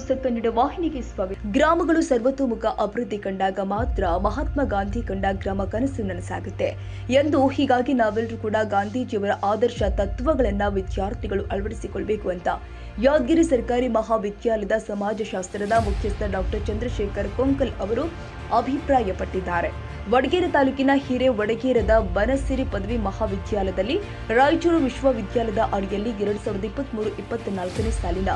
News Kannada ವಾಹಿನಿಗೆ ಸ್ವಾಗತ. ಗ್ರಾಮಗಳು ಸರ್ವತೋಮುಖ ಅಭಿವೃದ್ಧಿ ಕಂಡಾಗ ಮಾತ್ರ ಮಹಾತ್ಮ ಗಾಂಧಿ ಕಂಡ ಗ್ರಾಮ ಕನಸು ನನಸಾಗುತ್ತೆ ಎಂದು, ಹೀಗಾಗಿ ನಾವೆಲ್ಲರೂ ಕೂಡ ಗಾಂಧೀಜಿಯವರ ಆದರ್ಶ ತತ್ವಗಳನ್ನು ವಿದ್ಯಾರ್ಥಿಗಳು ಅಳವಡಿಸಿಕೊಳ್ಳಬೇಕು ಅಂತ ಯಾದಗಿರಿ ಸರ್ಕಾರಿ ಮಹಾವಿದ್ಯಾಲಯದ ಸಮಾಜಶಾಸ್ತ್ರದ ಮುಖ್ಯಸ್ಥ ಡಾಕ್ಟರ್ ಚಂದ್ರಶೇಖರ್ ಕೊಂಕಲ್ ಅವರು ಅಭಿಪ್ರಾಯಪಟ್ಟಿದ್ದಾರೆ. ವಡಗೇರ ತಾಲೂಕಿನ ಹಿರೇವಡಗೇರದ ಬನಸಿರಿ ಪದವಿ ಮಹಾವಿದ್ಯಾಲಯದಲ್ಲಿ ರಾಯಚೂರು ವಿಶ್ವವಿದ್ಯಾಲಯದ ಅಡಿಯಲ್ಲಿ 2023-24ನೇ ಸಾಲಿನ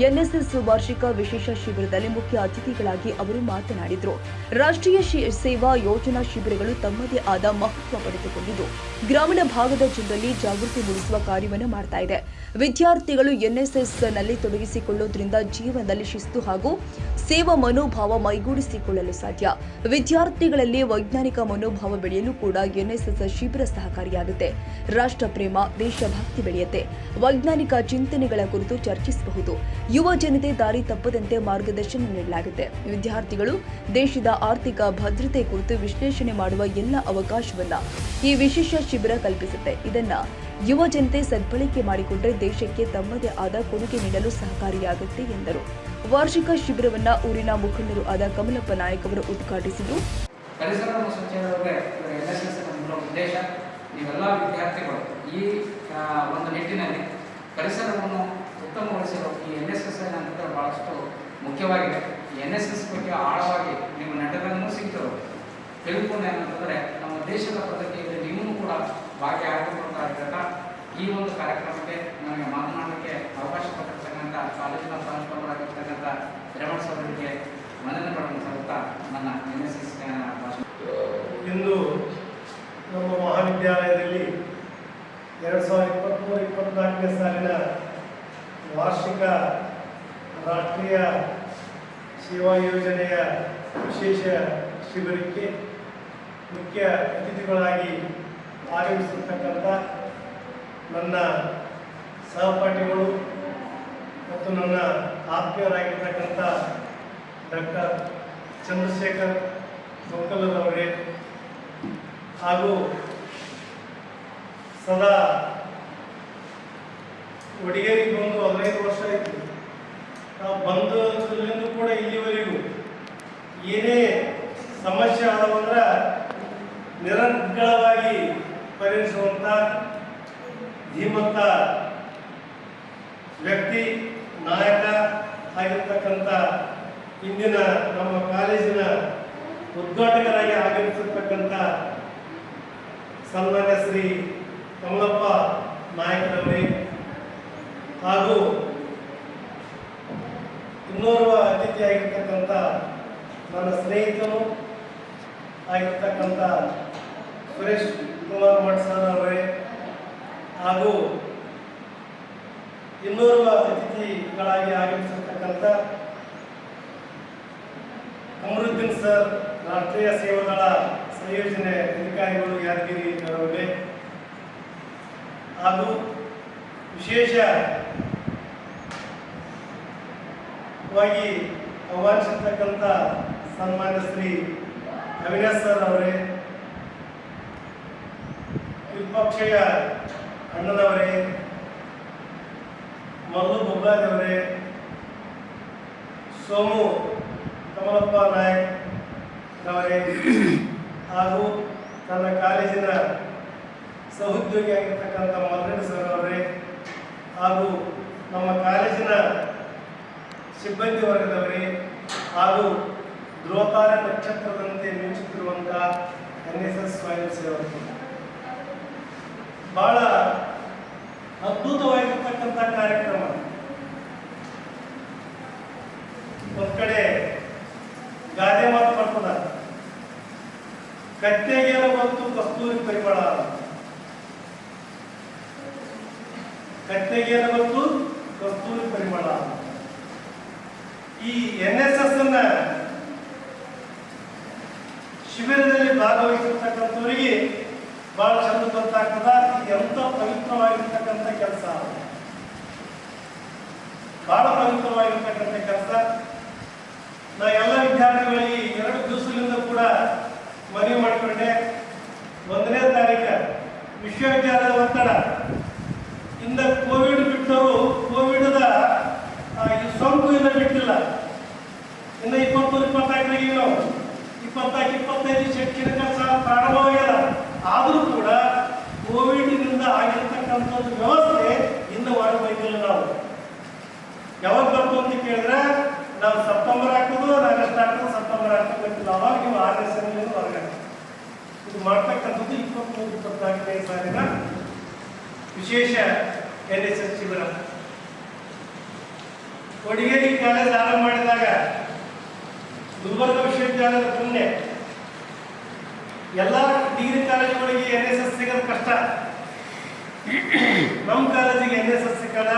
ಎನ್ಎಸ್ಎಸ್ ವಾರ್ಷಿಕ ವಿಶೇಷ ಶಿಬಿರದಲ್ಲಿ ಮುಖ್ಯ ಅತಿಥಿಗಳಾಗಿ ಅವರು ಮಾತನಾಡಿದರು. ರಾಷ್ಟ್ರೀಯ ಸೇವಾ ಯೋಜನಾ ಶಿಬಿರಗಳು ತಮ್ಮದೇ ಆದ ಮಹತ್ವ ಪಡೆದುಕೊಂಡಿದ್ದು ಗ್ರಾಮೀಣ ಭಾಗದ ಜನರಲ್ಲಿ ಜಾಗೃತಿ ಮೂಡಿಸುವ ಕಾರ್ಯವನ್ನು ಮಾಡ್ತಾ ಇದೆ. ವಿದ್ಯಾರ್ಥಿಗಳು ಎನ್ಎಸ್ಎಸ್ನಲ್ಲಿ ತೊಡಗಿಸಿಕೊಳ್ಳುವುದರಿಂದ ಜೀವನದಲ್ಲಿ ಶಿಸ್ತು ಹಾಗೂ ಸೇವಾ ಮನೋಭಾವ ಮೈಗೂಡಿಸಿಕೊಳ್ಳಲು ಸಾಧ್ಯ. ವಿದ್ಯಾರ್ಥಿಗಳಲ್ಲಿ ವೈಜ್ಞಾನಿಕ ಮನೋಭಾವ ಬೆಳೆಯಲು ಕೂಡ ಎನ್ಎಸ್ಎಸ್ ಶಿಬಿರ ಸಹಕಾರಿಯಾಗುತ್ತೆ. ರಾಷ್ಟ್ರ ಪ್ರೇಮ, ದೇಶಭಕ್ತಿ ಬೆಳೆಯುತ್ತೆ. ವೈಜ್ಞಾನಿಕ ಚಿಂತನೆಗಳ ಕುರಿತು ಚರ್ಚಿಸಬಹುದು. ಯುವ ಜನತೆ ದಾರಿ ತಪ್ಪದಂತೆ ಮಾರ್ಗದರ್ಶನ ನೀಡಲಾಗುತ್ತೆ. ವಿದ್ಯಾರ್ಥಿಗಳು ದೇಶದ ಆರ್ಥಿಕ ಭದ್ರತೆ ಕುರಿತು ವಿಶ್ಲೇಷಣೆ ಮಾಡುವ ಎಲ್ಲ ಅವಕಾಶವನ್ನ ಈ ವಿಶೇಷ ಶಿಬಿರ ಕಲ್ಪಿಸುತ್ತೆ. ಇದನ್ನ ಯುವ ಜನತೆ ಸದ್ಬಳಕೆ ಮಾಡಿಕೊಂಡರೆ ದೇಶಕ್ಕೆ ತಮ್ಮದೇ ಆದ ಕೊಡುಗೆ ನೀಡಲು ಸಹಕಾರಿಯಾಗುತ್ತೆ ಎಂದರು. ವಾರ್ಷಿಕ ಶಿಬಿರವನ್ನ ಊರಿನ ಮುಖಂಡರು ಆದ ಕಮಲಪ್ಪ ನಾಯಕ್ ಅವರು ಉದ್ಘಾಟಿಸಿದರು. ಪರಿಸರವನ್ನು ಸ್ವಚ್ಛವಾಗಿರುವುದೇ ಎನ್ಎಸ್ಎಸ್ ಉದ್ದೇಶ. ನೀವೆಲ್ಲ ವಿದ್ಯಾರ್ಥಿಗಳು ಈ ಒಂದು ನಿಟ್ಟಿನಲ್ಲಿ ಪರಿಸರವನ್ನು ಉತ್ತಮಗೊಳಿಸಲು ಈ ಎನ್ಎಸ್ಎಸ್ ಅಂತ ಬಹಳಷ್ಟು ಮುಖ್ಯವಾಗಿದೆ. ಈ ಎನ್ಎಸ್ಎಸ್ ಬಗ್ಗೆ ಆಳವಾಗಿ ನಿಮ್ಮ ನಟನೂ ಸಿಗ್ತದೆ. ತಿಳ್ಕೊಂಡು ಏನಂತಂದರೆ ನಮ್ಮ ದೇಶದ ಪ್ರಗತಿಯಲ್ಲಿ ನೀವು ಕೂಡ ಭಾಗಿಯಾಗಿರುವಂಥ ಈ ಒಂದು ಕಾರ್ಯಕ್ರಮಕ್ಕೆ ನನಗೆ ಮಾತನಾಡಲಿಕ್ಕೆ ಅವಕಾಶ ಕೊಟ್ಟಿರ್ತಕ್ಕಂಥ ಕಾಲೇಜಿನ ಪ್ರಾಂಶುಪಾಲರಾಗಿರ್ತಕ್ಕಂಥ ಹಿರೇಮಠ ಅವರಿಗೆ ವಂದನೆಗಳನ್ನು ಸಲ್ಲಿಸುತ್ತಾ ನನ್ನ ಎನ್ಎಸ್ಎಸ್ ಭಾಷಣ. ಇಂದು ನಮ್ಮ ಮಹಾವಿದ್ಯಾಲಯದಲ್ಲಿ 2023-24ನೇ ಸಾಲಿನ ವಾರ್ಷಿಕ ರಾಷ್ಟ್ರೀಯ ಸೇವಾ ಯೋಜನೆಯ ವಿಶೇಷ ಶಿಬಿರಕ್ಕೆ ಮುಖ್ಯ ಅತಿಥಿಗಳಾಗಿ ಆಗಮಿಸಿರ್ತಕ್ಕಂಥ ನನ್ನ ಸಹಪಾಠಿಗಳು ಮತ್ತು ನನ್ನ ಆತ್ಮೀಯರಾಗಿರ್ತಕ್ಕಂಥ ಡಾಕ್ಟರ್ ಚಂದ್ರಶೇಖರ್ ಕೊಂಕಲರವರೇ ಹಾಗೂ ಸದಾ ವಡಗೇರಿಗೆ ಬಂದು 15 ವರ್ಷ ಆಯಿತು. ನಾವು ಬಂದಲ್ಲಿಂದ ಕೂಡ ಇಲ್ಲಿವರೆಗೂ ಏನೇ ಸಮಸ್ಯೆ ಆದವಂದ್ರೆ ನಿರಂತರವಾಗಿ ಪರಿಹರಿಸುವಂಥ ಧೀಮಂತ ವ್ಯಕ್ತಿ, ನಾಯಕ ಆಗಿರ್ತಕ್ಕಂಥ ಇಂದಿನ ನಮ್ಮ ಕಾಲೇಜಿನ ಉದ್ಘಾಟಕರಾಗಿ ಆಗಮಿಸಿರ್ತಕ್ಕಂಥ ಸನ್ಮಾನ್ಯ ಶ್ರೀ ಕಮಲಪ್ಪ ನಾಯಕರವರೇ ಹಾಗೂ ಇನ್ನೋರ್ವ ಅತಿಥಿಯಾಗಿರ್ತಕ್ಕಂಥ ನನ್ನ ಸ್ನೇಹಿತರು ಆಗಿರ್ತಕ್ಕಂಥ ಸುರೇಶ್ ಕುಮಾರ್ ಮಠ್ ಸರ್ ಅವರೇ ಹಾಗೂ ಇನ್ನೋರ್ವ ಅತಿಥಿಗಳಾಗಿ ಆಗಮಿಸಿರ್ತಕ್ಕಂಥ ಅಮರುದ್ದೀನ್ ಸರ್, ರಾಷ್ಟ್ರೀಯ ಸೇವಾದಳ ಸಂಯೋಜನೆ ಅಧಿಕಾರಿಗಳು ಯಾದಗಿರಿ ಅವರೇ ಹಾಗೂ ವಿಶೇಷವಾಗಿ ಆಹ್ವಾನಿಸಿರ್ತಕ್ಕಂಥ ಸನ್ಮಾನ್ಯ ಶ್ರೀ ಅವಿನಾಶ್ ಸರ್ ಅವರೇ, ವಿಪಕ್ಷಯ ಅಣ್ಣನವರೇ, ಮಲ್ಲು ಬೊಬ್ಬಾದವರೇ, ಸೋಮು ಕಮಲಪ್ಪ ನಾಯಕ್ ಅವರೇ ಹಾಗೂ ನನ್ನ ಕಾಲೇಜಿನ ಸಹೋದ್ಯೋಗಿ ಆಗಿರ್ತಕ್ಕಂಥ ಮಲ್ರೆಡ್ಡಿ ಸರ್ ಅವರೇ ಹಾಗೂ ನಮ್ಮ ಕಾಲೇಜಿನ ಸಿಬ್ಬಂದಿ ವರ್ಗದವರೇ ಹಾಗೂ ಧ್ರುವತಾರೆ ನಕ್ಷತ್ರದಂತೆ ಮಿಂಚುತ್ತಿರುವಂಥ ಎನ್ಎಸ್ಎಸ್ ಸ್ವಯಂ ಸೇವಕರು, ಬಹಳ ಅದ್ಭುತವಾಗಿರ್ತಕ್ಕಂಥ ಕಾರ್ಯಕ್ರಮ. ಒಂದು ಕಡೆ ಗಾದೆ ಮಾತು ಬರ್ತದ, ಕತ್ತೆಗೇನ ಬಂತು ಕಸ್ತೂರಿ ಪರಿಮಳ, ಕತ್ತೆಗೇನ ಬಂತು ಕಸ್ತೂರಿ ಪರಿಮಳ. ಈ ಎನ್ಎಸ್ಎಸ್ ಅನ್ನ ಶಿಬಿರದಲ್ಲಿ ಭಾಗವಹಿಸಿರ್ತಕ್ಕಂಥವರಿಗೆ ಬಹಳ ಚಂದ ಗೊತ್ತಾಗ್ತದ ಎಂತ ಪವಿತ್ರವಾಗಿರ್ತಕ್ಕಂಥ ಕೆಲಸ, ಬಹಳ ಪವಿತ್ರವಾಗಿರ್ತಕ್ಕಂಥ ಕೆಲಸ. ನಾ ಎಲ್ಲ ವಿದ್ಯಾರ್ಥಿಗಳಿಗೆ 2 ದಿವಸದಿಂದ ಕೂಡ ಮನವಿ ಮಾಡಿಕೊಂಡೆ. 1ನೇ ತಾರೀಕು ವಿಶ್ವವಿದ್ಯಾಲಯದ ಒತ್ತಡ ಇಂದ ಕೋವಿಡ್ ಬಿಟ್ಟವರು ಕೋವಿಡ್ದ ಈ ಸೋಂಕು ಬಿಟ್ಟಿಲ್ಲ. ಇನ್ನು 24-25 ನಾವು 24-25 ಶೈಕ್ಷಣಿಕ ಸಾಲ ಪ್ರಾರಂಭವಾಗಿದೆ. ಆದರೂ ಕೂಡ ಕೋವಿಡ್ನಿಂದ ಆಗಿರ್ತಕ್ಕಂಥದ್ದು ವ್ಯವಸ್ಥೆ ಇನ್ನೂ ಹೊರಬಂದಿಲ್ಲ. ನಾವು ಯಾವಾಗ ಬರ್ತು ಅಂತ ಕೇಳಿದ್ರೆ ನಾವು ಸೆಪ್ಟೆಂಬರ್ ಹಾಕೋದು, ಆಗಸ್ಟ್ ಹಾಕೋದು, ಸೆಪ್ಟೆಂಬರ್ ಹಾಕೋದು ಗೊತ್ತಿಲ್ಲ. ಅವಾಗ ನೀವು 6ನೇ ಸೆಮಿನಿಂದ ಹೊರಗಡೆ ಇದು ಮಾಡ್ತಕ್ಕಂಥದ್ದು 23-24ನೇ ಸಾಲಿನ ವಿಶೇಷ NSS ಶಿಬಿರ. ಕೊಡಿಗೇರಿ ಕಾಲೇಜ್ ಆರಂಭ ಮಾಡಿದಾಗ ಗುಲ್ಬರ್ಗ ವಿಶ್ವವಿದ್ಯಾಲಯದ ಪುಣ್ಯ ಎಲ್ಲ ಡಿಗ್ರಿ ಕಾಲೇಜುಗಳಿಗೆ NSS ಸಿಗೋದು ಕಷ್ಟ. ನಮ್ಮ ಕಾಲೇಜಿಗೆ NSS ಸಿಕ್ಕಲ್ಲ.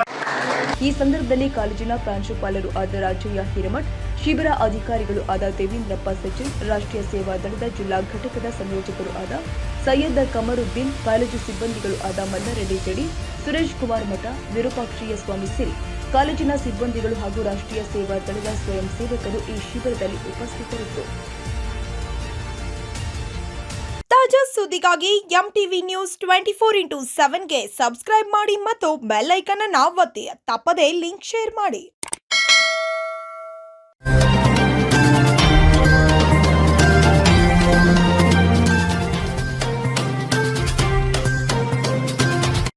ಈ ಸಂದರ್ಭದಲ್ಲಿ ಕಾಲೇಜಿನ ಪ್ರಾಂಶುಪಾಲರು ಆದ ರಾಜಯ್ಯ ಹಿರೇಮಠ್, ಶಿಬಿರ ಅಧಿಕಾರಿಗಳು ಆದ ದೇವೇಂದ್ರಪ್ಪ ಸಚಿನ್, ರಾಷ್ಟ್ರೀಯ ಸೇವಾ ದಳದ ಜಿಲ್ಲಾ ಘಟಕದ ಸಂಯೋಜಕರು ಆದ ಸೈಯದ್ ಕಮರುದ್ದೀನ್, ಕಾಲೇಜು ಸಿಬ್ಬಂದಿಗಳು ಆದ ಮಲ್ಲಾರೆಡ್ಡಿ ಜಡಿ, ಸುರೇಶ್ ಕುಮಾರ್ ಮಠ, ವಿರೂಪಾಕ್ಷಯ್ಯ ಸ್ವಾಮಿ ಸೇರಿ ಕಾಲೇಜಿನ ಸಿಬ್ಬಂದಿಗಳು ಹಾಗೂ ರಾಷ್ಟ್ರೀಯ ಸೇವಾ ದಳದ ಸ್ವಯಂ ಸೇವಕರು ಈ ಶಿಬಿರದಲ್ಲಿ ಉಪಸ್ಥಿತರಿದ್ದರು. ತಾಜಾ ಸುದ್ದಿಗಾಗಿ MTV ನ್ಯೂಸ್ 24x7ಗೆ ಸಬ್ಸ್ಕ್ರೈಬ್ ಮಾಡಿ ಮತ್ತು ಬೆಲ್ ಐಕಾನ್ ಅನ್ನು ಒತ್ತಿ. ತಪ್ಪದೇ ಲಿಂಕ್ ಶೇರ್ ಮಾಡಿ.